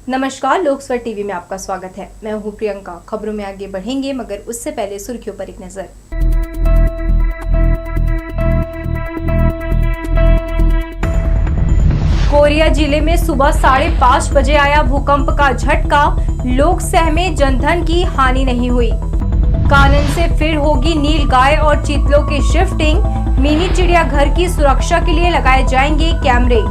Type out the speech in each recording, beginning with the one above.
नमस्कार, लोकस्वर टीवी में आपका स्वागत है। मैं हूं प्रियंका। खबरों में आगे बढ़ेंगे, मगर उससे पहले सुर्खियों पर एक नजर। कोरिया जिले में सुबह 5:30 बजे आया भूकंप का झटका। लोग सहमे, जनधन की हानि नहीं हुई। कानन से फिर होगी नीलगाय और चीतलों की शिफ्टिंग। मिनी चिड़ियाघर की सुरक्षा के लिए लगाए जाएंगे कैमरे।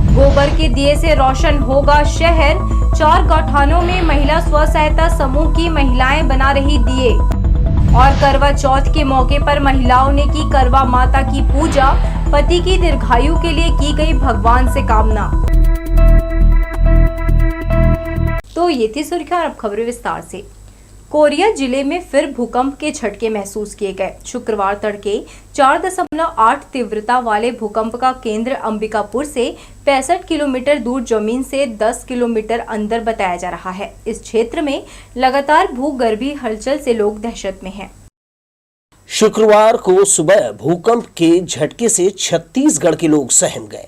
गोबर के दिए से रोशन होगा शहर। 4 गौठानों में महिला स्व सहायता समूह की महिलाएं बना रही दिए। और करवा चौथ के मौके पर महिलाओं ने की करवा माता की पूजा। पति की दीर्घायु के लिए की गई भगवान से कामना। तो ये थी सुर्खियां, और अब खबरें विस्तार से। कोरिया जिले में फिर भूकंप के झटके महसूस किए गए। शुक्रवार तड़के 4.8 तीव्रता वाले भूकंप का केंद्र अंबिकापुर से 65 किलोमीटर दूर जमीन से 10 किलोमीटर अंदर बताया जा रहा है। इस क्षेत्र में लगातार भूगर्भीय हलचल से लोग दहशत में हैं। शुक्रवार को सुबह भूकंप के झटके से छत्तीसगढ़ के लोग सहम गए।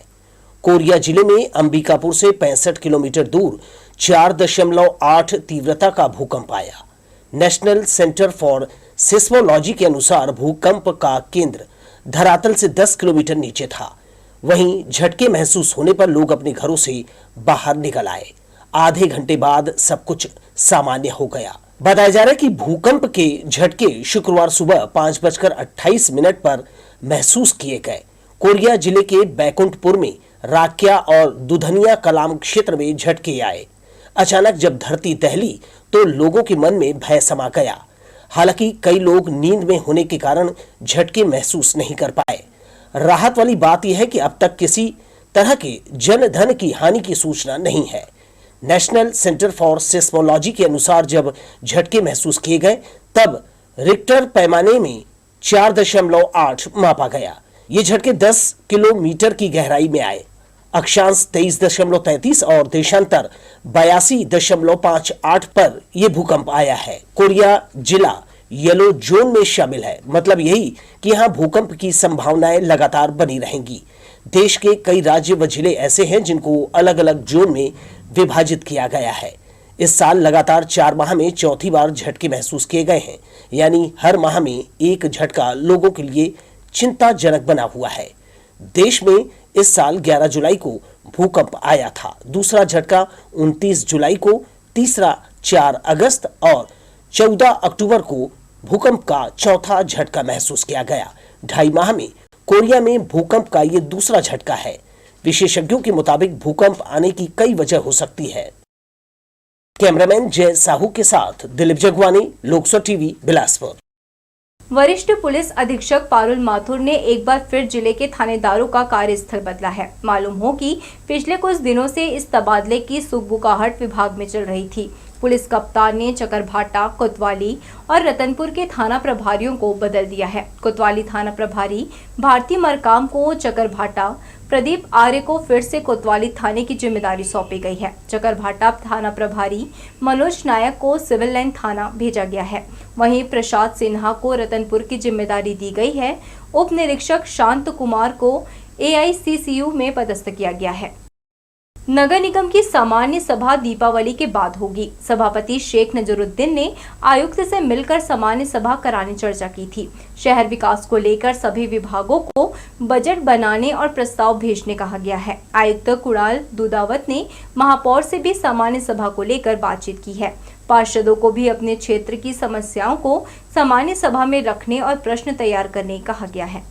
कोरिया जिले में अंबिकापुर से 65 किलोमीटर दूर 4.8 तीव्रता का भूकंप आया। नेशनल सेंटर फॉर सिस्मोलॉजी के अनुसार भूकंप का केंद्र धरातल से 10 किलोमीटर नीचे था। वहीं झटके महसूस होने पर लोग अपने घरों से बाहर निकल आए। आधे घंटे बाद सब कुछ सामान्य हो गया। बताया जा रहा है कि भूकंप के झटके शुक्रवार सुबह 5:28 पर महसूस किए गए। कोरिया जिले के बैकुंठपुर में राक्या और दुधनिया कलाम क्षेत्र में झटके आए। अचानक जब धरती दहली तो लोगों के मन में भय समा गया। हालांकि कई लोग नींद में होने के कारण झटके महसूस नहीं कर पाए। राहत वाली बात यह है कि अब तक किसी तरह के जन धन की हानि की सूचना नहीं है। नेशनल सेंटर फॉर सिस्मोलॉजी के अनुसार जब झटके महसूस किए गए तब रिक्टर पैमाने में 4.8 मापा गया। ये झटके 10 किलोमीटर की गहराई में आए। अक्षांश 23.33 और देशांतर 82.58 पर यह भूकंप आया है। कोरिया जिला येलो जोन में शामिल है। मतलब यही कि यहां भूकंप की संभावनाएं लगातार बनी रहेंगी। देश के कई राज्य व जिले ऐसे हैं जिनको अलग अलग जोन में विभाजित किया गया है। इस साल लगातार 4 माह में चौथी बार झटके महसूस किए गए हैं। यानी हर माह में एक झटका लोगों के लिए चिंताजनक बना हुआ है। देश में इस साल 11 जुलाई को भूकंप आया था। दूसरा झटका 29 जुलाई को, तीसरा 4 अगस्त और 14 अक्टूबर को भूकंप का चौथा झटका महसूस किया गया। 2.5 माह में कोरिया में भूकंप का ये दूसरा झटका है। विशेषज्ञों के मुताबिक भूकंप आने की कई वजह हो सकती है। कैमरामैन जय साहू के साथ दिलीप जगवानी, लोकस्वर टीवी, बिलासपुर। वरिष्ठ पुलिस अधीक्षक पारुल माथुर ने एक बार फिर जिले के थानेदारों का कार्यस्थल बदला है। मालूम हो कि पिछले कुछ दिनों से इस तबादले की सुगबुगाहट विभाग में चल रही थी। पुलिस कप्तान ने चकरभाटा, कोतवाली और रतनपुर के थाना प्रभारियों को बदल दिया है। कोतवाली थाना प्रभारी भारती मरकाम को चकरभाटा, प्रदीप आर्य को फिर से कोतवाली थाने की जिम्मेदारी सौंपी गई है। चकरभाटा थाना प्रभारी मनोज नायक को सिविल लाइन थाना भेजा गया है। वहीं प्रसाद सिन्हा को रतनपुर की जिम्मेदारी दी गई है। उप निरीक्षक शांत कुमार को AICCU में पदस्थ किया गया है। नगर निगम की सामान्य सभा दीपावली के बाद होगी। सभापति शेख नजरुद्दीन ने आयुक्त से मिलकर सामान्य सभा कराने चर्चा की थी। शहर विकास को लेकर सभी विभागों को बजट बनाने और प्रस्ताव भेजने कहा गया है। आयुक्त कुणाल दुदावत ने महापौर से भी सामान्य सभा को लेकर बातचीत की है। पार्षदों को भी अपने क्षेत्र की समस्याओं को सामान्य सभा में रखने और प्रश्न तैयार करने कहा गया है।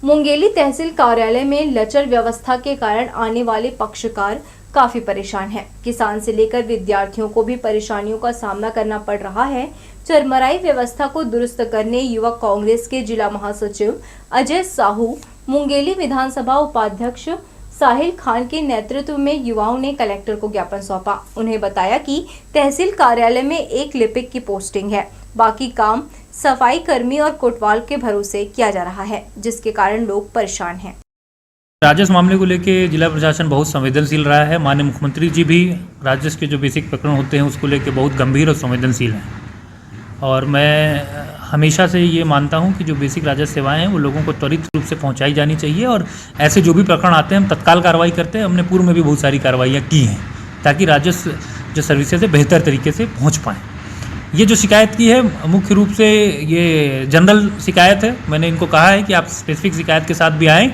मुंगेली तहसील कार्यालय में लचर व्यवस्था के कारण आने वाले पक्षकार काफी परेशान हैं। किसान से लेकर विद्यार्थियों को भी परेशानियों का सामना करना पड़ रहा है। चरमराई व्यवस्था को दुरुस्त करने युवक कांग्रेस के जिला महासचिव अजय साहू, मुंगेली विधानसभा उपाध्यक्ष साहिल खान के नेतृत्व में युवाओं ने कलेक्टर को ज्ञापन सौंपा। उन्हें बताया कि तहसील कार्यालय में एक लिपिक की पोस्टिंग है, बाकी काम सफाई कर्मी और कोतवाल के भरोसे किया जा रहा है, जिसके कारण लोग परेशान हैं। राजस्व मामले को लेकर जिला प्रशासन बहुत संवेदनशील रहा है। माननीय मुख्यमंत्री जी भी राजस्व के जो बेसिक प्रकरण होते हैं उसको लेकर बहुत गंभीर और संवेदनशील हैं। और मैं हमेशा से ये मानता हूँ कि जो बेसिक राजस्व सेवाएं हैं वो लोगों को त्वरित रूप से पहुँचाई जानी चाहिए। और ऐसे जो भी प्रकरण आते हैं हम तत्काल कार्रवाई करते हैं। हमने पूर्व में भी बहुत सारी कार्रवाइयाँ की हैं। ताकि राजस्व जो सर्विसेज है बेहतर तरीके से पहुंच पाएँ। ये जो शिकायत की है मुख्य रूप से ये जनरल शिकायत है। मैंने इनको कहा है कि आप स्पेसिफिक शिकायत के साथ भी आएँ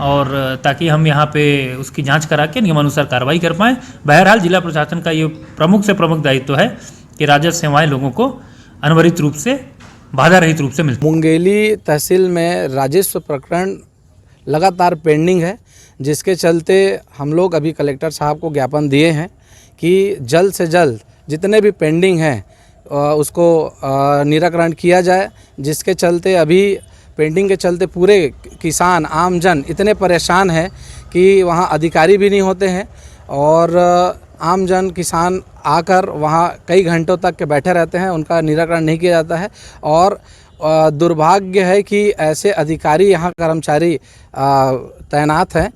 और ताकि हम यहाँ पे उसकी जांच करा के नियमानुसार कार्रवाई कर पाएँ। बहरहाल जिला प्रशासन का ये प्रमुख से प्रमुख दायित्व है कि राजस्व सेवाएं लोगों को अनवरत रूप से बाधा रहित रूप से मिलती। मुंगेली तहसील में राजस्व प्रकरण लगातार पेंडिंग है, जिसके चलते हम लोग अभी कलेक्टर साहब को ज्ञापन दिए हैं कि जल्द से जल्द जितने भी पेंडिंग हैं उसको निराकरण किया जाए। जिसके चलते अभी पेंडिंग के चलते पूरे किसान आमजन इतने परेशान हैं कि वहाँ अधिकारी भी नहीं होते हैं और आमजन किसान आकर वहाँ कई घंटों तक के बैठे रहते हैं, उनका निराकरण नहीं किया जाता है। और दुर्भाग्य है कि ऐसे अधिकारी यहाँ कर्मचारी तैनात हैं।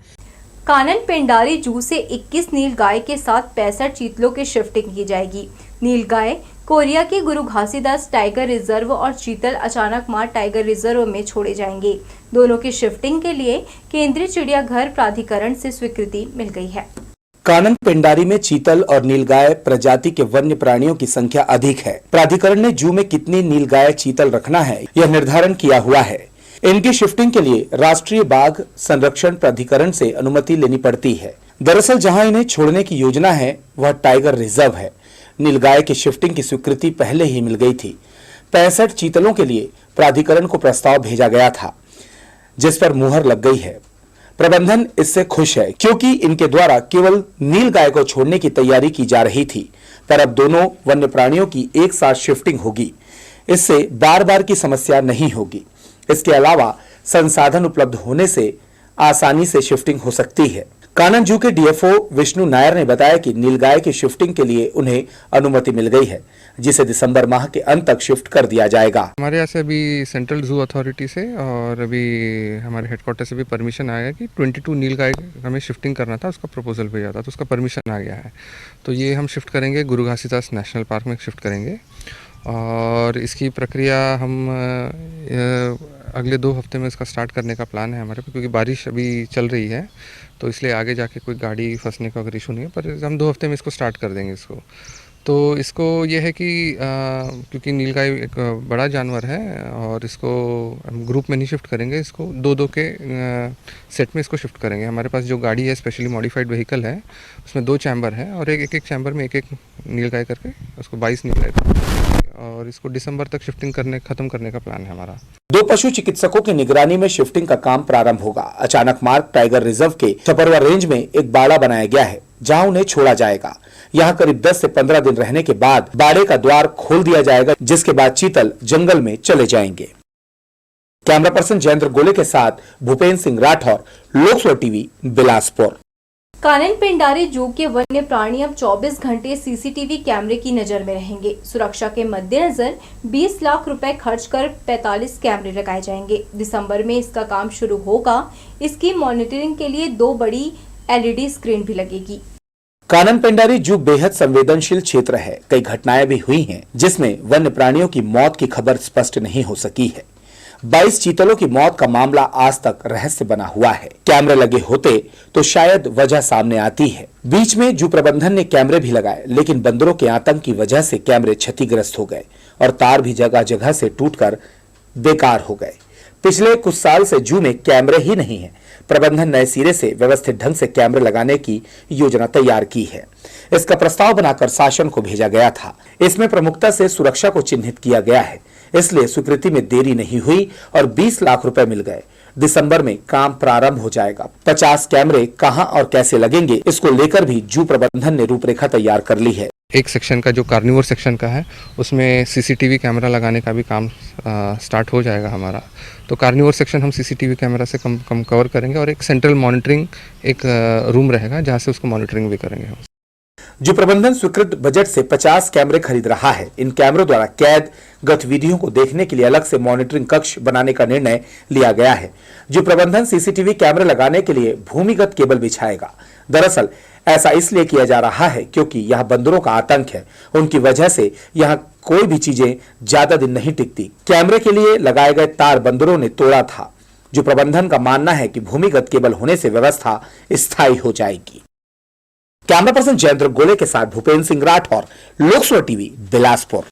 कानन पेंडारी जू से 21 नीलगाय के साथ 65 चीतलों की शिफ्टिंग की जाएगी। नीलगाय कोरिया के गुरु घासीदास टाइगर रिजर्व और चीतल अचानक मार टाइगर रिजर्व में छोड़े जाएंगे। दोनों की शिफ्टिंग के लिए केंद्रीय चिड़ियाघर प्राधिकरण से स्वीकृति मिल गई है। कानन पेंडारी में चीतल और नीलगाय प्रजाति के वन्य प्राणियों की संख्या अधिक है। प्राधिकरण ने जू में कितनी नीलगाय चीतल रखना है यह निर्धारण किया हुआ है। इनकी शिफ्टिंग के लिए राष्ट्रीय बाघ संरक्षण प्राधिकरण से अनुमति लेनी पड़ती है। दरअसल जहां इन्हें छोड़ने की योजना है वह टाइगर रिजर्व है। नीलगाय की शिफ्टिंग की स्वीकृति पहले ही मिल गई थी। 65 चीतलों के लिए प्राधिकरण को प्रस्ताव भेजा गया था, जिस पर मुहर लग गई है। प्रबंधन इससे खुश है क्योंकि इनके द्वारा केवल नीलगाय को छोड़ने की तैयारी की जा रही थी, पर अब दोनों वन्य प्राणियों की एक साथ शिफ्टिंग होगी। इससे बार बार की समस्या नहीं होगी। इसके अलावा संसाधन उपलब्ध होने से आसानी से शिफ्टिंग हो सकती है। कानन जू के डीएफओ विष्णु नायर ने बताया कि नीलगाय की शिफ्टिंग के लिए उन्हें अनुमति मिल गई है, जिसे दिसंबर माह के अंत तक शिफ्ट कर दिया जाएगा। हमारे यहाँ से अभी सेंट्रल जू अथॉरिटी से और अभी हमारे हेडक्वार्टर से भी परमिशन आया कि 22 नीलगाय हमें शिफ्टिंग करना था, उसका प्रपोजल भेजा था, तो उसका परमिशन आ गया है। तो ये हम शिफ्ट करेंगे, गुरु घासीदास नेशनल पार्क में शिफ्ट करेंगे और इसकी प्रक्रिया हम अगले 2 हफ्ते में इसका स्टार्ट करने का प्लान है हमारे, क्योंकि बारिश अभी चल रही है तो इसलिए आगे जाके कोई गाड़ी फंसने का अगर इशू नहीं है, पर हम 2 हफ्ते में इसको स्टार्ट कर देंगे इसको। तो इसको ये है कि क्योंकि नीलगाय एक बड़ा जानवर है और इसको हम ग्रुप में नहीं शिफ्ट करेंगे, इसको 2-2 के सेट में इसको शिफ्ट करेंगे। हमारे पास जो गाड़ी है स्पेशली मॉडिफाइड व्हीकल है, उसमें 2 चैम्बर है और एक चैम्बर में एक नीलगाय करके उसको 22 नीलगाय और इसको दिसंबर तक शिफ्टिंग खत्म करने का प्लान है हमारा। 2 पशु चिकित्सकों की निगरानी में शिफ्टिंग का काम प्रारंभ होगा। अचानक मार्ग टाइगर रिजर्व के छपरवा रेंज में एक बाड़ा बनाया गया है, जहां उन्हें छोड़ा जाएगा। यहां करीब 10 से 15 दिन रहने के बाद बाड़े का द्वार खोल दिया जाएगा, जिसके बाद चीतल जंगल में चले जाएंगे। कैमरा पर्सन जयेंद्र गोले के साथ भूपेंद्र सिंह राठौर, लोकसभा टीवी, बिलासपुर। कानन पेंडारी जू के वन्य प्राणी अब 24 घंटे सीसीटीवी कैमरे की नजर में रहेंगे। सुरक्षा के मद्देनजर 20 लाख रुपए खर्च कर 45 कैमरे लगाए जाएंगे। दिसंबर में इसका काम शुरू होगा। इसकी मॉनिटरिंग के लिए 2 बड़ी LED स्क्रीन भी लगेगी। कानन पेंडारी जू बेहद संवेदनशील क्षेत्र है। कई घटनाएं भी हुई हैं, जिसमें वन्य प्राणियों की मौत की खबर स्पष्ट नहीं हो सकी है। 22 चीतलों की मौत का मामला आज तक रहस्य बना हुआ है। कैमरे लगे होते तो शायद वजह सामने आती है। बीच में जू प्रबंधन ने कैमरे भी लगाए, लेकिन बंदरों के आतंक की वजह से कैमरे क्षतिग्रस्त हो गए और तार भी जगह जगह से टूटकर बेकार हो गए। पिछले कुछ साल से जू में कैमरे ही नहीं है। प्रबंधन नए सिरे से व्यवस्थित ढंग से कैमरे लगाने की योजना तैयार की है। इसका प्रस्ताव बनाकर शासन को भेजा गया था। इसमें प्रमुखता से सुरक्षा को चिन्हित किया गया है, इसलिए स्वीकृति में देरी नहीं हुई और 20 लाख रुपए मिल गए। दिसंबर में काम प्रारंभ हो जाएगा। 50 कैमरे कहां और कैसे लगेंगे, इसको लेकर भी जू प्रबंधन ने रूपरेखा तैयार कर ली है। एक सेक्शन का जो कार्निवोर सेक्शन का है, उसमें सीसीटीवी कैमरा लगाने का भी काम स्टार्ट हो जाएगा हमारा। तो कार्निवोर सेक्शन हम सीसीटीवी कैमरा से कम कवर करेंगे और एक सेंट्रल मॉनिटरिंग एक रूम रहेगा, जहां से उसको मॉनिटरिंग भी करेंगे हम। जो प्रबंधन स्वीकृत बजट से 50 कैमरे खरीद रहा है। इन कैमरों द्वारा कैद गतिविधियों को देखने के लिए अलग से मॉनिटरिंग कक्ष बनाने का निर्णय लिया गया है। जो प्रबंधन सीसीटीवी कैमरे लगाने के लिए भूमिगत केबल बिछाएगा। दरअसल ऐसा इसलिए किया जा रहा है क्योंकि यहाँ बंदरों का आतंक है। उनकी वजह से यहाँ कोई भी चीजें ज्यादा दिन नहीं टिकती। कैमरे के लिए लगाए गए तार बंदरों ने तोड़ा था। जो प्रबंधन का मानना है कि भूमिगत केबल होने से व्यवस्था स्थायी हो जाएगी। कैमरा पर्सन जयेंद्र गोले के साथ भूपेंद्र सिंह राठौर, लोकसभा टीवी, बिलासपुर।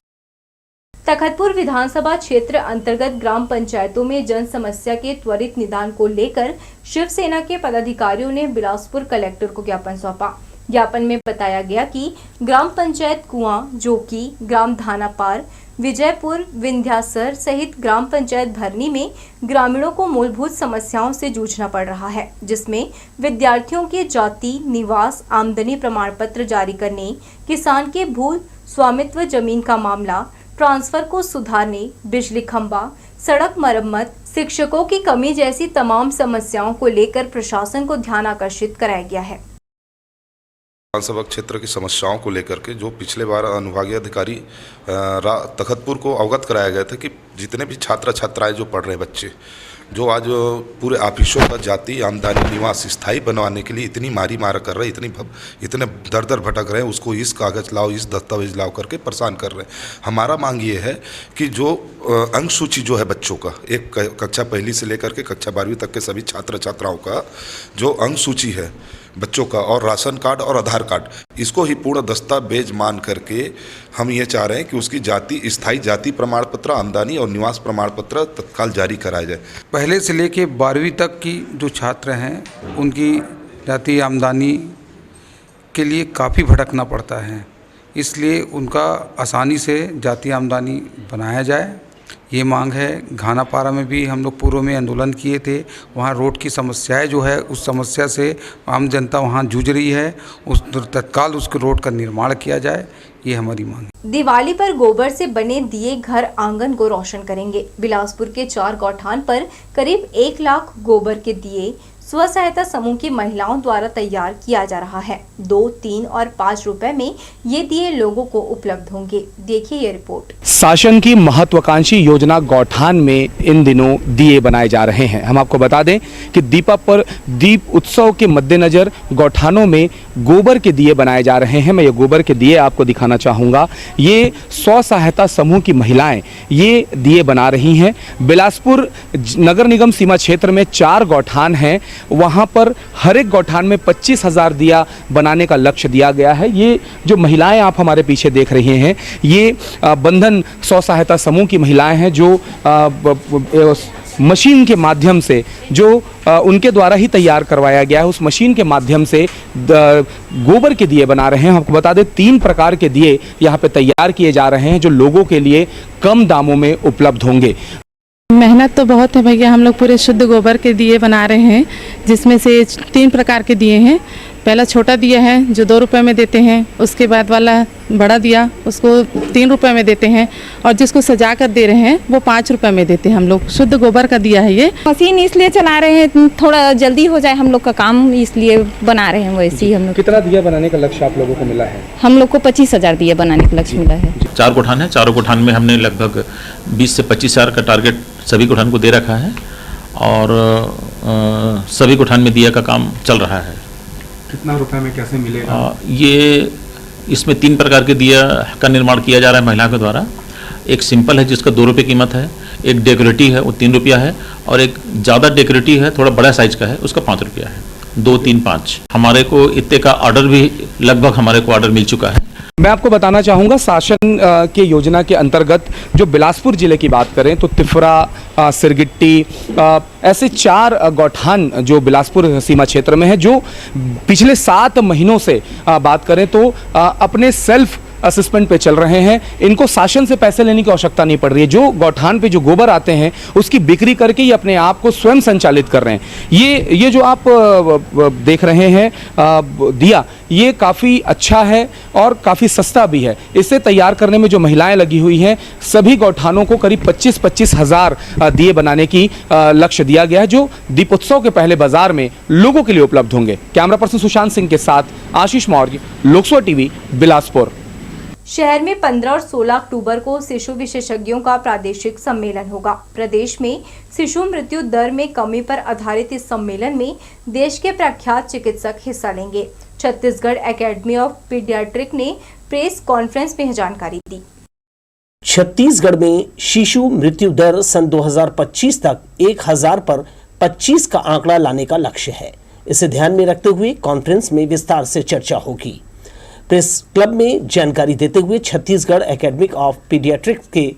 तखतपुर विधानसभा क्षेत्र अंतर्गत ग्राम पंचायतों में जन समस्या के त्वरित निदान को लेकर शिवसेना के पदाधिकारियों ने बिलासपुर कलेक्टर को ज्ञापन सौंपा। ज्ञापन में बताया गया कि ग्राम पंचायत कुआं, जोकी, ग्राम धानापार, विजयपुर, विंध्यासर सहित ग्राम पंचायत भरनी में ग्रामीणों को मूलभूत समस्याओं से जूझना पड़ रहा है, जिसमें विद्यार्थियों के जाति, निवास, आमदनी प्रमाण पत्र जारी करने, किसान के भू स्वामित्व जमीन का मामला, ट्रांसफर को सुधारने, बिजली खंभा, सड़क मरम्मत, शिक्षकों की कमी जैसी तमाम समस्याओं को लेकर प्रशासन को ध्यान आकर्षित कराया गया है। विधानसभा क्षेत्र की समस्याओं को लेकर के जो पिछले बार अनुभागीय अधिकारी तखतपुर को अवगत कराया गया था कि जितने भी छात्र छात्राएं जो पढ़ रहे बच्चे जो आज पूरे ऑफिसों का जाति, आमदनी, निवास स्थायी बनवाने के लिए इतनी मार कर रहे, इतने दर दर भटक रहे हैं, उसको इस कागज़ लाओ, इस दस्तावेज लाओ करके परेशान कर रहे हैं। हमारा मांग ये है कि जो अंक सूची जो है बच्चों का, एक कक्षा पहली से लेकर के कक्षा 12वीं तक के सभी छात्र छात्राओं का जो अंक सूची है बच्चों का, और राशन कार्ड और आधार कार्ड, इसको ही पूर्ण दस्तावेज मान करके हम ये चाह रहे हैं कि उसकी जाति, स्थायी जाति प्रमाण पत्र, आमदनी और निवास प्रमाण पत्र तत्काल जारी कराया जाए। पहले से लेके 12वीं तक की जो छात्र हैं उनकी जाति, आमदनी के लिए काफ़ी भटकना पड़ता है, इसलिए उनका आसानी से जाति आमदनी बनाया जाए, ये मांग है। घानापारा में भी हम लोग पूर्व में आंदोलन किए थे, वहाँ रोड की समस्याएं जो है, उस समस्या से आम जनता वहाँ जूझ रही है, उस तत्काल उसके रोड का निर्माण किया जाए, ये हमारी मांग है। दिवाली पर गोबर से बने दिए घर आंगन को रोशन करेंगे। बिलासपुर के 4 गौठान पर करीब 1 लाख गोबर के दिए स्व सहायता समूह की महिलाओं द्वारा तैयार किया जा रहा है। 2, 3 और 5 रुपए में ये दिए लोगों को उपलब्ध होंगे। देखिए ये रिपोर्ट। शासन की महत्वाकांक्षी योजना गौठान में इन दिनों दिए बनाए जा रहे हैं। हम आपको बता दें कि दीप उत्सव के मद्देनजर गौठानों में गोबर के दिए बनाए जा रहे हैं। मैं ये गोबर के दिए आपको दिखाना चाहूँगा। ये स्व सहायता समूह की महिलाएं ये दिए बना रही हैं। बिलासपुर नगर निगम सीमा क्षेत्र में 4 गौठान हैं, वहाँ पर हर एक गौठान में 25,000 दिया बनाने का लक्ष्य दिया गया है। ये जो महिलाएं आप हमारे पीछे देख रहे हैं, ये बंधन स्व सहायता समूह की महिलाएं हैं जो मशीन के माध्यम से, जो उनके द्वारा ही तैयार करवाया गया है, उस मशीन के माध्यम से गोबर के दिए बना रहे हैं। आपको बता दें 3 प्रकार के दिए यहाँ पे तैयार किए जा रहे हैं जो लोगों के लिए कम दामों में उपलब्ध होंगे। मेहनत तो बहुत है भैया। हम लोग पूरे शुद्ध गोबर के दिए बना रहे हैं, जिसमें से 3 प्रकार के दिए हैं। पहला छोटा दिया है जो 2 रुपए में देते हैं, उसके बाद वाला बड़ा दिया उसको 3 रुपए में देते हैं, और जिसको सजा कर दे रहे हैं वो 5 रुपए में देते हैं। हम लोग शुद्ध गोबर का दिया है। ये मशीन इसलिए चला रहे हैं थोड़ा जल्दी हो जाए हम लोग का काम, इसलिए बना रहे हैं। वैसे ही हम लोग। कितना दिया बनाने का लक्ष्य आप लोगों को मिला है? हम लोग को 25,000 दिया बनाने का लक्ष्य मिला है। 4 गौठान है, 4 गौठान में हमने लगभग 20 से 25,000 का टारगेट सभी गौठान को दे रखा है, और सभी गौठान में दिया का काम चल रहा है। कितना रुपए में कैसे मिलेगा? ये इसमें 3 प्रकार के दिया का निर्माण किया जा रहा है महिलाओं के द्वारा। एक सिंपल है जिसका 2 रुपये कीमत है, एक डेकोरेटिव है वो 3 रुपया है, और एक ज़्यादा डेकोरेटिव है थोड़ा बड़ा साइज का है उसका 5 रुपया है। 2, 3, 5 हमारे को इतने का ऑर्डर भी लगभग हमारे को ऑर्डर मिल चुका है। मैं आपको बताना चाहूँगा शासन के योजना के अंतर्गत जो बिलासपुर जिले की बात करें तो तिफरा, सिरगिट्टी, ऐसे 4 गौठान जो बिलासपुर सीमा क्षेत्र में है, जो पिछले 7 महीनों से बात करें तो अपने सेल्फ असेसमेंट पे चल रहे हैं। इनको शासन से पैसे लेने की आवश्यकता नहीं पड़ रही है। जो गौठान पे जो गोबर आते हैं उसकी बिक्री करके ये अपने आप को स्वयं संचालित कर रहे हैं। ये जो आप देख रहे हैं दिया, ये काफ़ी अच्छा है और काफ़ी सस्ता भी है। इसे तैयार करने में जो महिलाएं लगी हुई हैं, सभी गौठानों को करीब 25-25 हज़ार दिए बनाने की लक्ष्य दिया गया है, जो दीपोत्सव के पहले बाजार में लोगों के लिए उपलब्ध होंगे। कैमरा पर्सन सुशांत सिंह के साथ आशीष मौर्य, लोकसभा टीवी, बिलासपुर। शहर में 15 और 16 अक्टूबर को शिशु विशेषज्ञों का प्रादेशिक सम्मेलन होगा। प्रदेश में शिशु मृत्यु दर में कमी पर आधारित इस सम्मेलन में देश के प्रख्यात चिकित्सक हिस्सा लेंगे। छत्तीसगढ़ एकेडमी ऑफ पीडियाट्रिक ने प्रेस कॉन्फ्रेंस में जानकारी दी। छत्तीसगढ़ में शिशु मृत्यु दर सन 2025 तक 1000 पर 25 का आंकड़ा लाने का लक्ष्य है। इसे ध्यान में रखते हुए कॉन्फ्रेंस में विस्तार से चर्चा होगी। प्रेस क्लब में जानकारी देते हुए छत्तीसगढ़ एकेडमी ऑफ पीडियाट्रिक्स के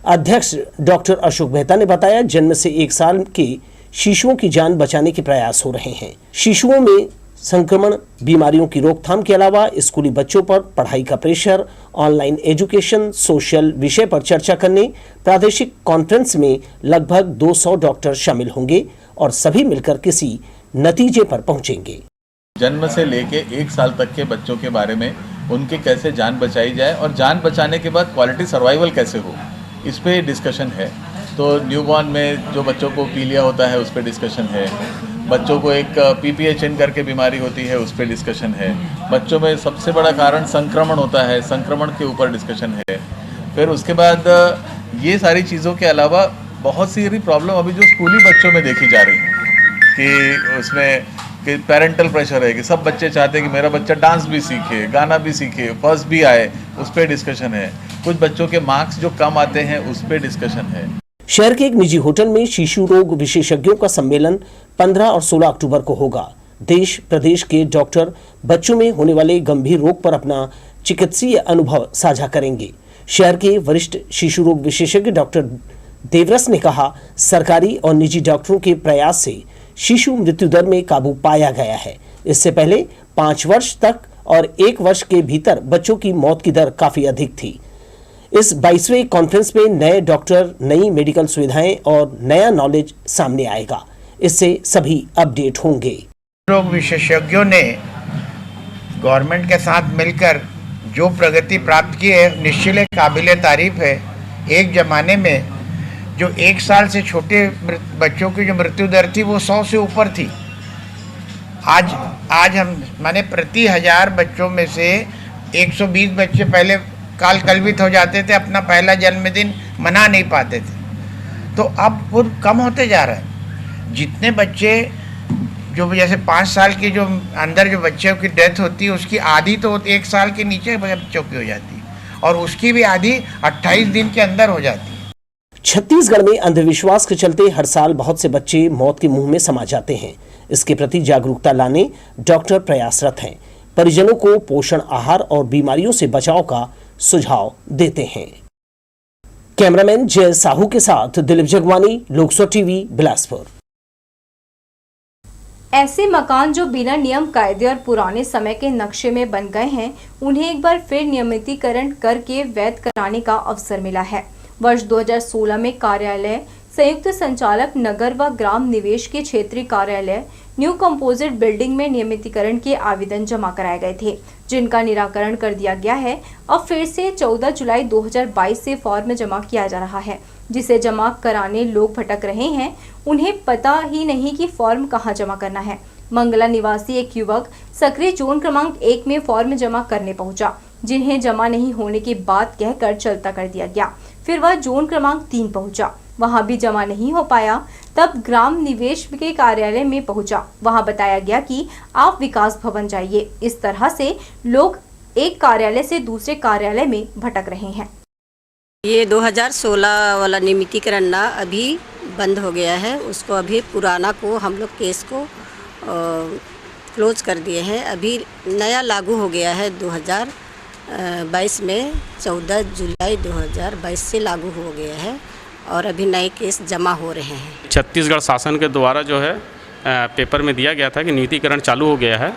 अध्यक्ष डॉक्टर अशोक मेहता ने बताया, जन्म से 1 साल के शिशुओं की जान बचाने के प्रयास हो रहे हैं। शिशुओं में संक्रमण बीमारियों की रोकथाम के अलावा स्कूली बच्चों पर पढ़ाई का प्रेशर, ऑनलाइन एजुकेशन, सोशल विषय पर चर्चा करने प्रादेशिक कॉन्फ्रेंस में लगभग 200 डॉक्टर शामिल होंगे और सभी मिलकर किसी नतीजे पर पहुंचेंगे। जन्म से लेके 1 साल तक के बच्चों के बारे में उनके कैसे जान बचाई जाए और जान बचाने के बाद क्वालिटी सर्वाइवल कैसे हो, इस पे डिस्कशन है। तो न्यूबॉर्न में जो बच्चों को पीलिया होता है उस पे डिस्कशन है, बच्चों को एक PPHN करके बीमारी होती है उस पे डिस्कशन है, बच्चों में सबसे बड़ा कारण संक्रमण होता है, संक्रमण के ऊपर डिस्कशन है। फिर उसके बाद ये सारी चीज़ों के अलावा बहुत सी प्रॉब्लम अभी जो स्कूली बच्चों में देखी जा रही है कि उसमें कि पेरेंटल प्रेशर है कि सब बच्चे चाहते हैं कि मेरा बच्चा डांस भी सीखे, गाना भी सीखे, फर्स्ट भी आए, उस पर डिस्कशन है। कुछ बच्चों के मार्क्स जो कम आते हैं उस पर डिस्कशन है। शहर के एक निजी होटल में शिशु रोग विशेषज्ञों का सम्मेलन 15 और 16 अक्टूबर को होगा। देश प्रदेश के डॉक्टर बच्चों में होने वाले गंभीर रोग पर अपना चिकित्सीय अनुभव साझा करेंगे। शहर के वरिष्ठ शिशु रोग विशेषज्ञ डॉक्टर देवरस ने कहा, सरकारी और निजी डॉक्टरों के प्रयास से शिशु मृत्यु दर में काबू पाया गया है। इससे पहले 5 वर्ष तक और 1 वर्ष के भीतर बच्चों की मौत की दर काफी अधिक थी। इस 22वें कॉन्फ्रेंस में नए डॉक्टर, नई मेडिकल सुविधाएं और नया नॉलेज सामने आएगा। इससे सभी अपडेट होंगे। रोग विशेषज्ञों ने गवर्नमेंट के साथ मिलकर जो प्रगति प्राप्त की है, निश्चित काबिल तारीफ है। एक जमाने में जो 1 साल से छोटे बच्चों की जो मृत्यु दर थी वो 100 से ऊपर थी। आज हम माने प्रति 1000 बच्चों में से 120 बच्चे पहले काल कलवित हो जाते थे, अपना पहला जन्मदिन मना नहीं पाते थे। तो अब वो कम होते जा रहा है। जितने बच्चे जो जैसे 5 साल के जो अंदर जो बच्चों की डेथ होती है उसकी आधी तो 1 साल के नीचे बच्चों की हो जाती है और उसकी भी आधी 28 दिन के अंदर हो जाती है। छत्तीसगढ़ में अंधविश्वास के चलते हर साल बहुत से बच्चे मौत के मुंह में समा जाते हैं। इसके प्रति जागरूकता लाने डॉक्टर प्रयासरत हैं। परिजनों को पोषण आहार और बीमारियों से बचाव का सुझाव देते हैं। कैमरामैन जय साहू के साथ दिलीप जगवानी, लोकसभा टीवी, बिलासपुर। ऐसे मकान जो बिना नियम कायदे और पुराने समय के नक्शे में बन गए हैं, उन्हें एक बार फिर नियमितीकरण करके वैध कराने का अवसर मिला है। वर्ष 2016 में कार्यालय संयुक्त संचालक नगर व ग्राम निवेश के क्षेत्रीय कार्यालय न्यू कंपोजिट बिल्डिंग में नियमितीकरण के आवेदन जमा कराए गए थे, जिनका निराकरण कर दिया गया है। अब फिर से 14 जुलाई 2022 से फॉर्म जमा किया जा रहा है, जिसे जमा कराने लोग भटक रहे हैं। उन्हें पता ही नहीं कि फॉर्म कहां जमा करना है। मंगला निवासी एक युवक सक्रिय जोन क्रमांक 1 में फॉर्म जमा करने पहुंचा, जिन्हें जमा नहीं होने की बात कहकर चलता कर दिया गया। फिर वह जोन क्रमांक 3 पहुंचा, वहां भी जमा नहीं हो पाया। तब ग्राम निवेश के कार्यालय में पहुंचा, वहां बताया गया कि आप विकास भवन जाइए। इस तरह से लोग एक कार्यालय से दूसरे कार्यालय में भटक रहे हैं। ये 2016 वाला नियमितीकरण ना अभी बंद हो गया है, उसको अभी पुराना को हम लोग केस को क्लोज कर दिए हैं। अभी नया लागू हो गया है 2022 में, 14 जुलाई 2022 से लागू हो गया है और अभी नए केस जमा हो रहे हैं। छत्तीसगढ़ शासन के द्वारा जो है पेपर में दिया गया था कि नियमितीकरण चालू हो गया है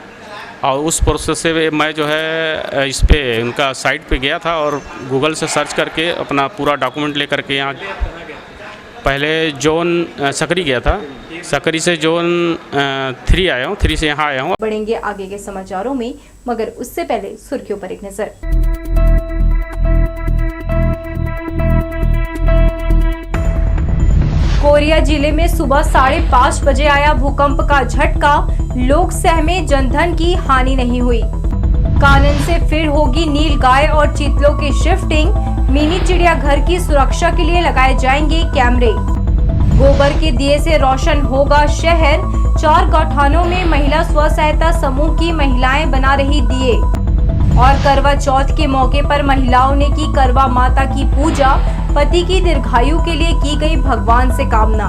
और उस प्रोसेस से मैं जो है इस पे उनका साइट पे गया था और गूगल से सर्च करके अपना पूरा डॉक्यूमेंट लेकर के यहाँ पहले जोन सकरी गया था, सकरी से जोन 3 आया हूँ, 3 से यहाँ आया हूँ। बढ़ेंगे आगे के समाचारों में, मगर उससे पहले सुर्खियों पर एक नजर। कोरिया जिले में सुबह 5:30 बजे आया भूकंप का झटका, लोग सहमे, जनधन की हानि नहीं हुई। कानन से फिर होगी नीलगाय और चीतलों की शिफ्टिंग, मिनी चिड़ियाघर की सुरक्षा के लिए लगाए जाएंगे कैमरे। गोबर के दिए से रोशन होगा शहर, 4 गौठानों में महिला स्व सहायता समूह की महिलाएं बना रही दिए। और करवा चौथ के मौके पर महिलाओं ने की करवा माता की पूजा, पति की दीर्घायु के लिए की गई भगवान से कामना।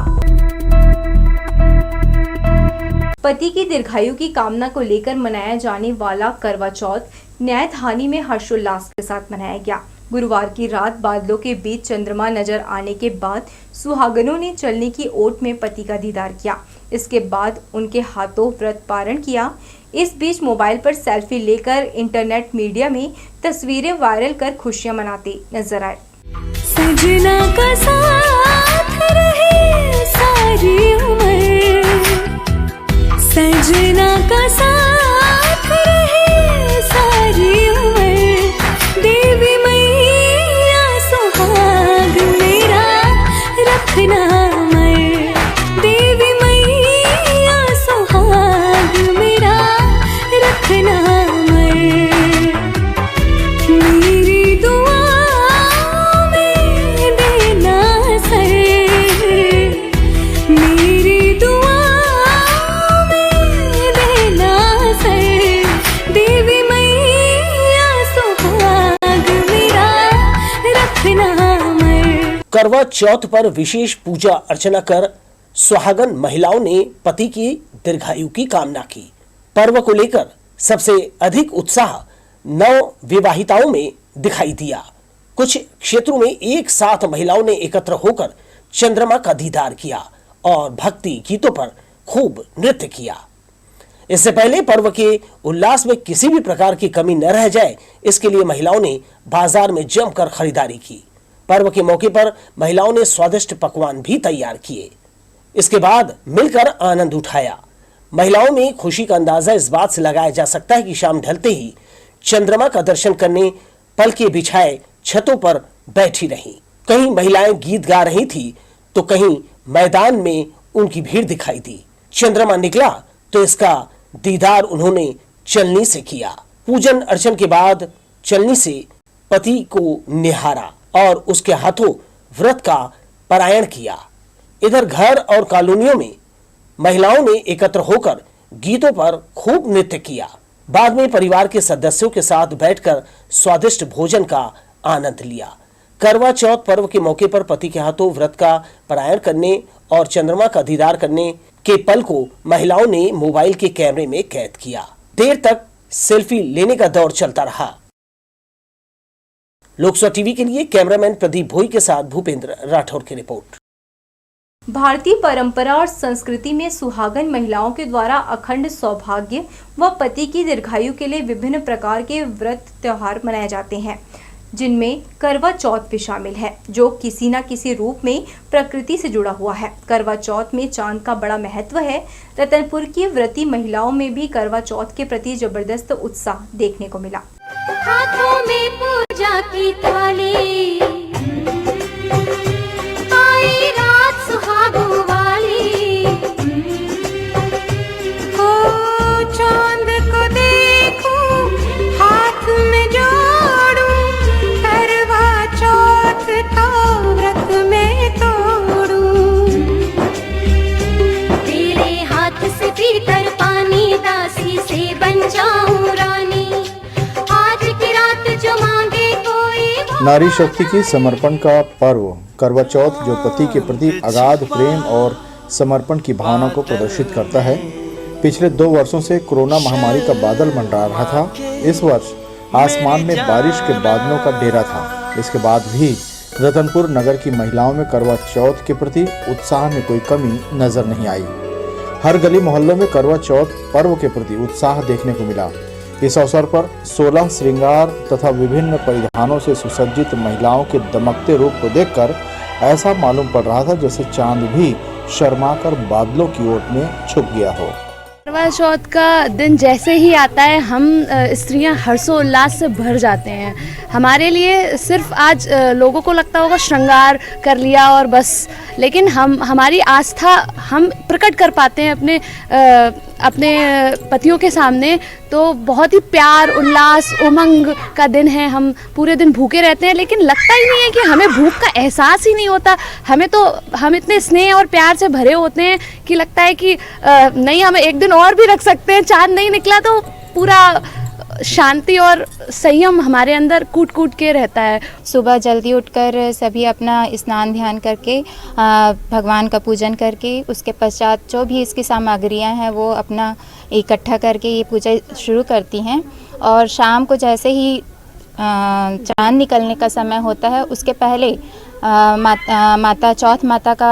पति की दीर्घायु की कामना को लेकर मनाया जाने वाला करवा चौथ न्यायधानी में हर्षोल्लास के साथ मनाया गया। गुरुवार की रात बादलों के बीच चंद्रमा नजर आने के बाद सुहागनों ने चलने की ओट में पति का दीदार किया। इसके बाद उनके हाथों व्रत पारण किया। इस बीच मोबाइल पर सेल्फी लेकर इंटरनेट मीडिया में तस्वीरें वायरल कर खुशियां मनाते नजर आए। सजना का साथ रहे सारी उम्र, सजना का साथ रहे सारी उम्र, देवी मैया सुहाग मेरा रखना अमर, देवी मैया सुहाग मेरा रखना अमर, मेरी दुआ में देना सर, मेरी दुआ में देना सर, देवी मैया सुहाग मेरा रखना अमर। करवा चौथ पर विशेष पूजा अर्चना कर सुहागन महिलाओं ने पति की दीर्घायु की कामना की। पर्व को लेकर सबसे अधिक उत्साह नव विवाहिताओं में दिखाई दिया। कुछ क्षेत्रों में एक साथ महिलाओं ने एकत्र होकर चंद्रमा का दीदार किया और भक्ति गीतों पर खूब नृत्य किया। इससे पहले पर्व के उल्लास में किसी भी प्रकार की कमी न रह जाए, इसके लिए महिलाओं ने बाजार में जमकर खरीदारी की। पर्व के मौके पर महिलाओं ने स्वादिष्ट पकवान भी तैयार किए। इसके बाद मिलकर आनंद उठाया। महिलाओं में खुशी का अंदाजा इस बात से लगाया जा सकता है कि शाम ढलते ही चंद्रमा का दर्शन करने पलके बिछाए छतों पर बैठी रहीं। कहीं महिलाएं गीत गा रही थी तो कहीं मैदान में उनकी भीड़ दिखाई दी। चंद्रमा निकला तो इसका दीदार उन्होंने चलनी से किया। पूजन अर्चन के बाद चलनी से पति को निहारा और उसके हाथों व्रत का पारायण किया। इधर घर और कॉलोनियों में महिलाओं ने एकत्र होकर गीतों पर खूब नृत्य किया। बाद में परिवार के सदस्यों के साथ बैठकर स्वादिष्ट भोजन का आनंद लिया। करवा चौथ पर्व के मौके पर पति के हाथों व्रत का पारायण करने और चंद्रमा का दीदार करने के पल को महिलाओं ने मोबाइल के कैमरे में कैद किया। देर तक सेल्फी लेने का दौर चलता रहा। लोकसभा टीवी के लिए कैमरामैन प्रदीप भोई के साथ भूपेंद्र राठौर की रिपोर्ट। भारतीय परंपरा और संस्कृति में सुहागन महिलाओं के द्वारा अखंड सौभाग्य व पति की दीर्घायु के लिए विभिन्न प्रकार के व्रत त्योहार मनाए जाते हैं, जिनमें करवा चौथ भी शामिल है, जो किसी न किसी रूप में प्रकृति से जुड़ा हुआ है। करवा चौथ में चांद का बड़ा महत्व है। रतनपुर की व्रती महिलाओं में भी करवा चौथ के प्रति जबरदस्त उत्साह देखने को मिला। हाथों में पूजा की थाली, आई रात सुहागों वाली, हो चांद को देखूं, हाथ में जोड़ूं, करवा चौथ का व्रत में तोड़ूं, तेरे हाथ से पीकर पानी, दासी से बन जाऊं रानी, नारी शक्ति की समर्पण का पर्व करवा चौथ जो पति के प्रति अगाध प्रेम और समर्पण की भावना को प्रदर्शित करता है। पिछले 2 वर्षों से कोरोना महामारी का बादल मंडरा रहा था। इस वर्ष आसमान में बारिश के बादलों का डेरा था। इसके बाद भी रतनपुर नगर की महिलाओं में करवा चौथ के प्रति उत्साह में कोई कमी नजर नहीं आई। हर गली मोहल्लों में करवा चौथ पर्व के प्रति उत्साह देखने को मिला। इस अवसर पर 16 श्रृंगार तथा विभिन्न परिधानों से सुसज्जित महिलाओं के दमकते रूप को देखकर ऐसा मालूम पड़ रहा था जैसे चांद भी शर्माकर बादलों की ओट में छुप गया हो। करवा चौथ का दिन जैसे ही आता है, हम स्त्रियां हर्षोल्लास से भर जाते हैं। हमारे लिए सिर्फ आज लोगों को लगता होगा श्रृंगार कर लिया और बस, लेकिन हमारी आस्था हम प्रकट कर पाते हैं अपने पतियों के सामने। तो बहुत ही प्यार, उल्लास, उमंग का दिन है। हम पूरे दिन भूखे रहते हैं, लेकिन लगता ही नहीं है कि हमें भूख का एहसास ही नहीं होता। हम इतने स्नेह और प्यार से भरे होते हैं कि लगता है कि नहीं, हमें एक दिन और भी रख सकते हैं। चांद नहीं निकला तो पूरा शांति और संयम हमारे अंदर कूट कूट के रहता है। सुबह जल्दी उठकर सभी अपना स्नान ध्यान करके भगवान का पूजन करके उसके पश्चात जो भी इसकी सामग्रियां हैं वो अपना इकट्ठा करके ये पूजा शुरू करती हैं। और शाम को जैसे ही चांद निकलने का समय होता है उसके पहले माता चौथ माता का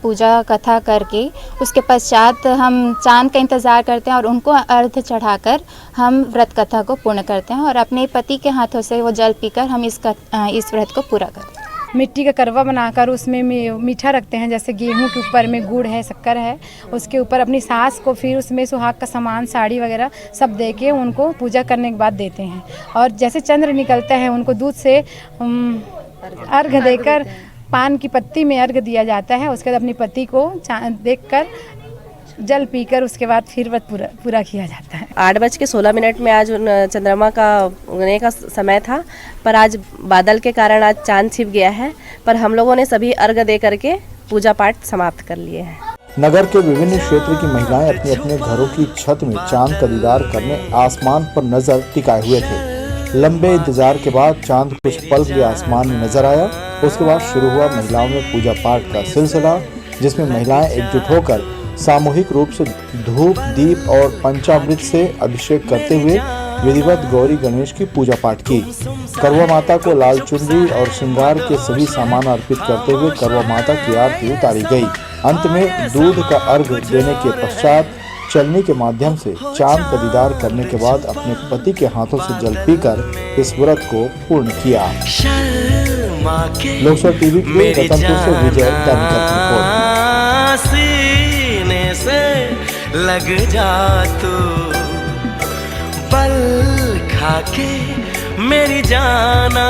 पूजा कथा करके उसके पश्चात हम चांद का इंतज़ार करते हैं और उनको अर्घ्य चढ़ाकर हम व्रत कथा को पूर्ण करते हैं और अपने पति के हाथों से वो जल पीकर हम इस व्रत को पूरा करते हैं। मिट्टी का करवा बनाकर उसमें मीठा रखते हैं, जैसे गेहूं के ऊपर में गुड़ है, शक्कर है, उसके ऊपर अपनी सास को फिर उसमें सुहाग का सामान साड़ी वगैरह सब दे के उनको पूजा करने के बाद देते हैं। और जैसे चंद्र निकलता है उनको दूध से अर्घ देकर पान की पत्ती में अर्घ दिया जाता है। उसके बाद अपनी पति को देखकर जल पीकर उसके बाद फिर व्रत पूरा किया जाता है। 8:16 में आज चंद्रमा का उगने का समय था, पर आज बादल के कारण आज चांद छिप गया है, पर हम लोगों ने सभी अर्घ दे करके पूजा पाठ समाप्त कर लिए हैं। नगर के विभिन्न क्षेत्र की महिलाएं अपने अपने घरों की छत में चांद का दीदार करने आसमान पर नजर टिकाए हुए थे। लंबे इंतजार के बाद चांद कुछ पल के आसमान में नजर आया। उसके बाद शुरू हुआ महिलाओं में पूजा पाठ का सिलसिला, जिसमें महिलाएं एकजुट होकर सामूहिक रूप से धूप दीप और पंचामृत से अभिषेक करते हुए विधिवत गौरी गणेश की पूजा पाठ की। करवा माता को लाल चुनरी और श्रृंगार के सभी सामान अर्पित करते हुए करवा माता की आरती उतारी गई। अंत में दूध का अर्घ देने के पश्चात चलनी के माध्यम से चांद का दीदार करने के बाद अपने पति के हाथों से जल पीकर इस व्रत को पूर्ण किया। लोकसभा टीवी के लिए रतनपुर से विजय रिपोर्ट। लग जा तू पल खाके मेरी जाना।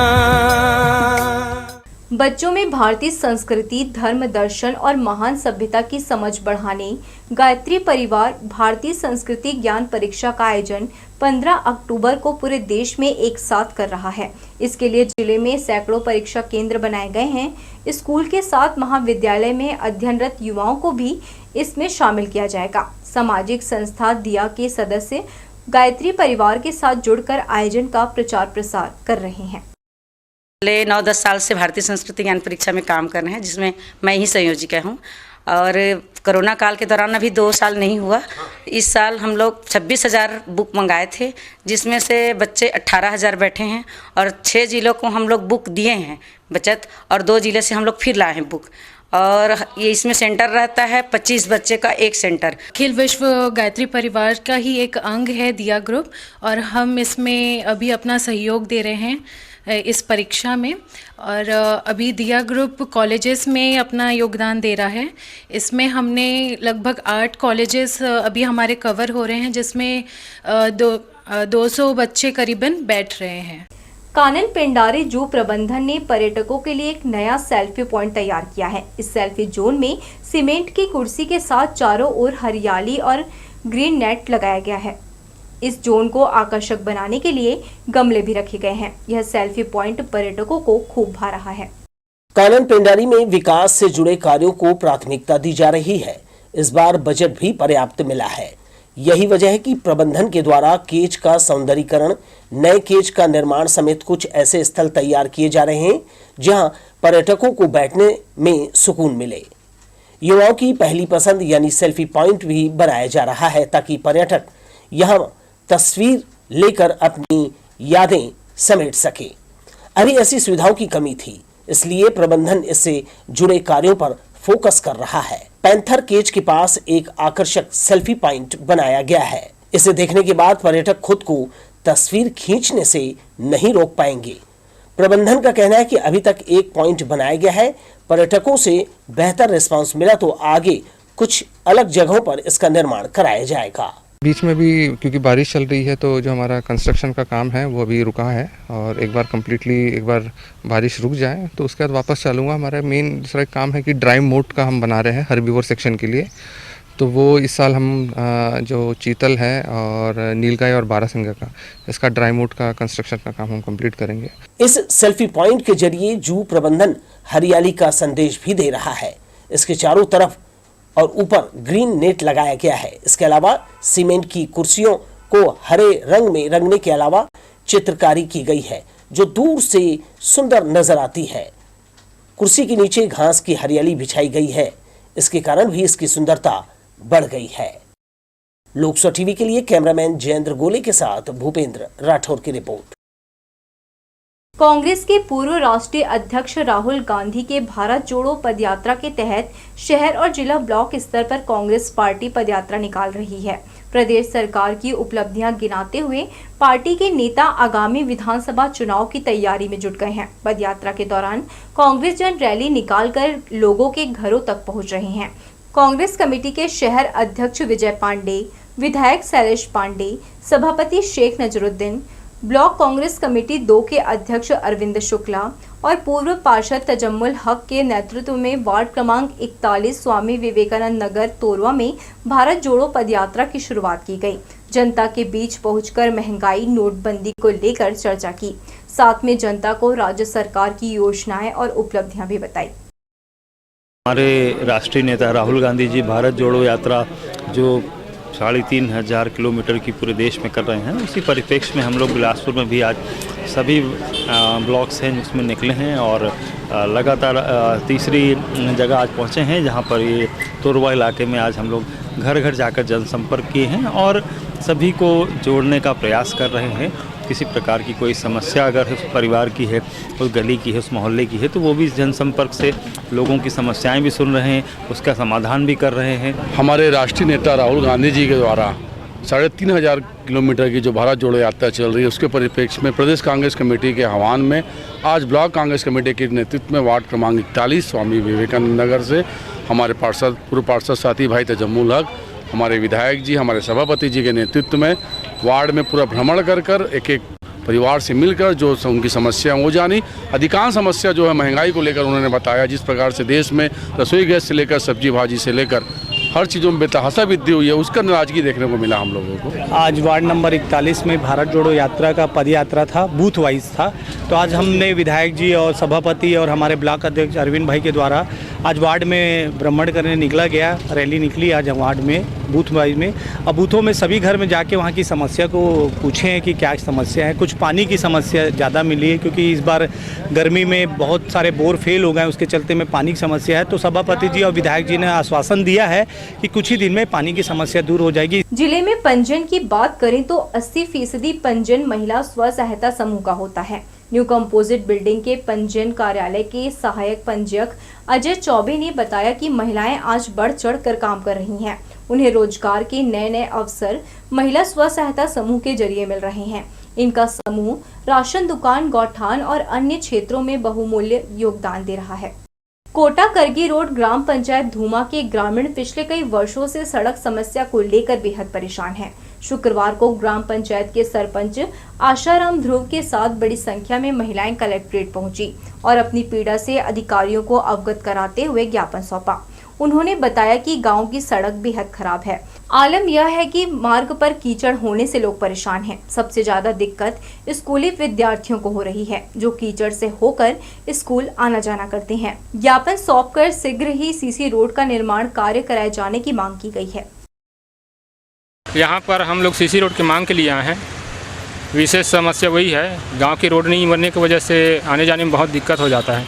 बच्चों में भारतीय संस्कृति, धर्म, दर्शन और महान सभ्यता की समझ बढ़ाने गायत्री परिवार भारतीय संस्कृति ज्ञान परीक्षा का आयोजन 15 अक्टूबर को पूरे देश में एक साथ कर रहा है। इसके लिए जिले में सैकड़ों परीक्षा केंद्र बनाए गए हैं। स्कूल के साथ महाविद्यालय में अध्ययनरत युवाओं को भी इसमें शामिल किया जाएगा। सामाजिक संस्था दिया के सदस्य गायत्री परिवार के साथ जुड़कर आयोजन का प्रचार प्रसार कर रहे हैं। पिछले 9-10 साल से भारतीय संस्कृति ज्ञान परीक्षा में काम कर रहे हैं, जिसमें मैं ही संयोजिका हूँ। और कोरोना काल के दौरान अभी 2 साल नहीं हुआ। इस साल हम लोग 26,000 बुक मंगाए थे, जिसमें से बच्चे 18,000 बैठे हैं और 6 जिलों को हम लोग बुक दिए हैं बचत, और 2 जिले से हम लोग फिर लाए हैं बुक। और ये इसमें सेंटर रहता है 25 बच्चे का एक सेंटर। अखिल विश्व गायत्री परिवार का ही एक अंग है दिया ग्रुप, और हम इसमें अभी अपना सहयोग दे रहे हैं इस परीक्षा में। और अभी दिया ग्रुप कॉलेजेस में अपना योगदान दे रहा है। इसमें हमने लगभग 8 कॉलेजेस अभी हमारे कवर हो रहे हैं, जिसमें 200 बच्चे करीबन बैठ रहे हैं। कानन पेंडारी जू प्रबंधन ने पर्यटकों के लिए एक नया सेल्फी पॉइंट तैयार किया है। इस सेल्फी जोन में सीमेंट की कुर्सी के साथ चारों ओर हरियाली और ग्रीन नेट लगाया गया है। इस जोन को आकर्षक बनाने के लिए गमले भी रखे गए हैं। यह सेल्फी पॉइंट पर्यटकों को खूब भा रहा है। कानन पेंडारी में विकास से जुड़े कार्यों को प्राथमिकता दी जा रही है। इस बार बजट भी पर्याप्त मिला है। यही वजह है कि प्रबंधन के द्वारा केज का सौंदर्यीकरण, नए केज का निर्माण समेत कुछ ऐसे स्थल तैयार किए जा रहे हैं जहां पर्यटकों को बैठने में सुकून मिले। युवाओं की पहली पसंद यानी सेल्फी पॉइंट भी बनाया जा रहा है, ताकि पर्यटक यहां तस्वीर लेकर अपनी यादें समेट सके। अभी ऐसी सुविधाओं की कमी थी, इसलिए प्रबंधन इससे जुड़े कार्यों पर फोकस कर रहा है। पैंथर केज के पास एक आकर्षक सेल्फी पॉइंट बनाया गया है। इसे देखने के बाद पर्यटक खुद को तस्वीर खींचने से नहीं रोक पाएंगे। प्रबंधन का कहना है कि अभी तक एक पॉइंट बनाया गया है। पर्यटकों से बेहतर रिस्पांस मिला तो आगे कुछ अलग जगहों पर इसका निर्माण कराया जाएगा। बीच में भी क्योंकि बारिश चल रही है, तो जो हमारा कंस्ट्रक्शन का काम है वो अभी रुका है, और एक बार बारिश रुक जाए तो उसके बाद वापस चलूँगा। हमारा मेन दूसरा काम है कि ड्राइव मोड का हम बना रहे हैं हर्बीवोर सेक्शन के लिए। तो वो इस साल हम जो चीतल है और नीलगाय और बारहसिंगा का, इसका ड्राई मोड का कंस्ट्रक्शन का काम हम कंप्लीट करेंगे। इस सेल्फी पॉइंट के जरिए जू प्रबंधन हरियाली का संदेश भी दे रहा है। इसके चारों तरफ और ऊपर ग्रीन नेट लगाया गया है। इसके अलावा सीमेंट की कुर्सियों को हरे रंग में रंगने के अलावा चित्रकारी की गई है जो दूर से सुंदर नजर आती है। कुर्सी के नीचे घास की हरियाली बिछाई गई है, इसके कारण भी इसकी सुंदरता बढ़ गई है। लोकसभा टीवी के लिए कैमरामैन जयेंद्र गोले के साथ भूपेंद्र राठौर की रिपोर्ट। कांग्रेस के पूर्व राष्ट्रीय अध्यक्ष राहुल गांधी के भारत जोड़ो पदयात्रा के तहत शहर और जिला ब्लॉक स्तर पर कांग्रेस पार्टी पदयात्रा निकाल रही है। प्रदेश सरकार की उपलब्धियां गिनाते हुए पार्टी के नेता आगामी विधानसभा चुनाव की तैयारी में जुट गए हैं। पदयात्रा के दौरान कांग्रेस जन रैली निकालकर लोगों के घरों तक पहुंच रहे हैं। कांग्रेस कमेटी के शहर अध्यक्ष विजय पांडे, विधायक शैलेश पांडे, सभापति शेख नजरुद्दीन, ब्लॉक कांग्रेस कमेटी 2 के अध्यक्ष अरविंद शुक्ला और पूर्व पार्षद तजम्मुल हक के नेतृत्व में वार्ड क्रमांक 41 स्वामी विवेकानंद नगर तोरवा में भारत जोड़ो पदयात्रा की शुरुआत की गई। जनता के बीच पहुंचकर महंगाई, नोटबंदी को लेकर चर्चा की, साथ में जनता को राज्य सरकार की योजनाएं और उपलब्धियां भी बताई। हमारे राष्ट्रीय नेता राहुल गांधी जी भारत जोड़ो यात्रा जो 3,500 किलोमीटर की पूरे देश में कर रहे हैं, उसी परिप्रेक्ष्य में हम लोग बिलासपुर में भी आज सभी ब्लॉक्स हैं जिसमें निकले हैं और लगातार तीसरी जगह आज पहुंचे हैं जहां पर ये तोरवा इलाके में आज हम लोग घर घर जाकर जनसंपर्क किए हैं और सभी को जोड़ने का प्रयास कर रहे हैं। किसी प्रकार की कोई समस्या अगर उस परिवार की है, उस गली की है, उस मोहल्ले की है, तो वो भी जनसंपर्क से लोगों की समस्याएं भी सुन रहे हैं, उसका समाधान भी कर रहे हैं। हमारे राष्ट्रीय नेता राहुल गांधी जी के द्वारा 3,500 किलोमीटर की जो भारत जोड़ो यात्रा चल रही है, उसके परिप्रेक्ष्य में प्रदेश कांग्रेस कमेटी के आह्वान में आज ब्लॉक कांग्रेस कमेटी के नेतृत्व में वार्ड क्रमांक 41 स्वामी विवेकानंद नगर से हमारे पूर्व पार्षद साथी भाई तजम्मुल हक, हमारे विधायक जी, हमारे सभापति जी के नेतृत्व में वार्ड में पूरा भ्रमण कर एक एक परिवार से मिलकर जो उनकी समस्या हो जानी, अधिकांश समस्या जो है महंगाई को लेकर उन्होंने बताया। जिस प्रकार से देश में रसोई गैस से लेकर सब्जी भाजी से लेकर हर चीज़ों में बेतहाशा वृद्धि हुई है, उसका नाराजगी देखने को मिला हम लोगों को। आज वार्ड नंबर 41 में भारत जोड़ो यात्रा का पद यात्रा था, बूथ वाइज था। तो आज हमने विधायक जी और सभापति और हमारे ब्लॉक अध्यक्ष अरविंद भाई के द्वारा आज वार्ड में भ्रमण करने निकला गया, रैली निकली आज वार्ड में बूथ वाइज में। अब बूथों में सभी घर में जाके वहाँ की समस्या को पूछे हैं कि क्या समस्या है। कुछ पानी की समस्या ज़्यादा मिली है क्योंकि इस बार गर्मी में बहुत सारे बोर फेल हो गए, उसके चलते में पानी की समस्या है। तो सभापति जी और विधायक जी ने आश्वासन दिया है कि कुछ ही दिन में पानी की समस्या दूर हो जाएगी। जिले में पंजीयन की बात करें तो 80% पंजीयन महिला स्व सहायता समूह का होता है। न्यू कंपोजिट बिल्डिंग के पंजीयन कार्यालय के सहायक पंजीयक अजय चौबे ने बताया कि महिलाएं आज बढ़ चढ़ कर काम कर रही हैं। उन्हें रोजगार के नए नए अवसर महिला स्व सहायता समूह के जरिए मिल रहे हैं। इनका समूह राशन दुकान, गौठान और अन्य क्षेत्रों में बहुमूल्य योगदान दे रहा है। कोटा करगी रोड ग्राम पंचायत धूमा के ग्रामीण पिछले कई वर्षों से सड़क समस्या को लेकर बेहद परेशान हैं। शुक्रवार को ग्राम पंचायत के सरपंच आशाराम ध्रुव के साथ बड़ी संख्या में महिलाएं कलेक्ट्रेट पहुंची और अपनी पीड़ा से अधिकारियों को अवगत कराते हुए ज्ञापन सौंपा। उन्होंने बताया कि गांव की सड़क बेहद खराब है। आलम यह है कि मार्ग पर कीचड़ होने से लोग परेशान हैं। सबसे ज्यादा दिक्कत स्कूली विद्यार्थियों को हो रही है जो कीचड़ से होकर स्कूल आना जाना करते हैं। ज्ञापन सौंपकर शीघ्र ही सीसी रोड का निर्माण कार्य कराए जाने की मांग की गई है। यहाँ पर हम लोग सीसी रोड की मांग के लिए आए हैं। विशेष समस्या वही है, गांव की रोड नहीं बनने की वजह से आने जाने में बहुत दिक्कत हो जाता है।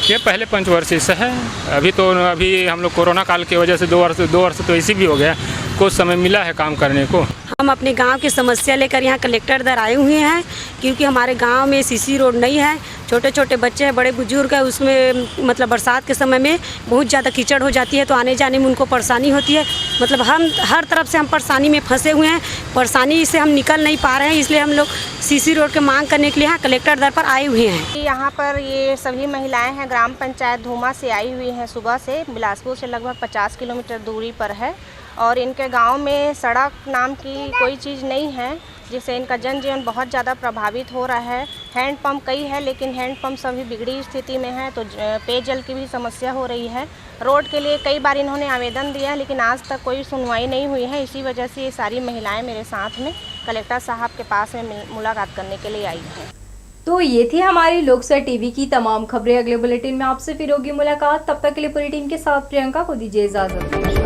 ये पहले पंचवर्षीय से है। अभी हम लोग कोरोना काल की वजह से 2 वर्ष तो ऐसी भी हो गया, कुछ समय मिला है काम करने को। हम अपने गांव की समस्या लेकर यहाँ कलेक्टर दर आए हुए हैं क्योंकि हमारे गांव में सीसी रोड नहीं है। छोटे छोटे बच्चे हैं, बड़े बुजुर्ग हैं, उसमें मतलब बरसात के समय में बहुत ज़्यादा कीचड़ हो जाती है तो आने जाने में उनको परेशानी होती है। मतलब हम हर तरफ से हम परेशानी में फंसे हुए हैं, परेशानी से हम निकल नहीं पा रहे हैं। इसलिए हम लोग सीसी रोड की मांग करने के लिए यहाँ कलेक्टर दर पर आए हुए हैं। यहाँ पर ये सभी महिलाएँ हैं, ग्राम पंचायत धूमा से आई हुई हैं। सुबह से बिलासपुर से लगभग 50 किलोमीटर दूरी पर है और इनके गांव में सड़क नाम की कोई चीज़ नहीं है, जिससे इनका जनजीवन बहुत ज़्यादा प्रभावित हो रहा है। हैंडपम्प कई है लेकिन हैंडपम्प सभी बिगड़ी स्थिति में है, तो पेयजल की भी समस्या हो रही है। रोड के लिए कई बार इन्होंने आवेदन दिया लेकिन आज तक कोई सुनवाई नहीं हुई है। इसी वजह से ये सारी महिलाएं मेरे साथ में कलेक्टर साहब के पास में मुलाकात करने के लिए आई हैं। तो ये थी हमारी लोकसभा टीवी की तमाम खबरें। अगले बुलेटिन में आपसे फिर होगी मुलाकात। तब तक के लिए पूरी टीम के साथ प्रियंका को दीजिए इजाजत।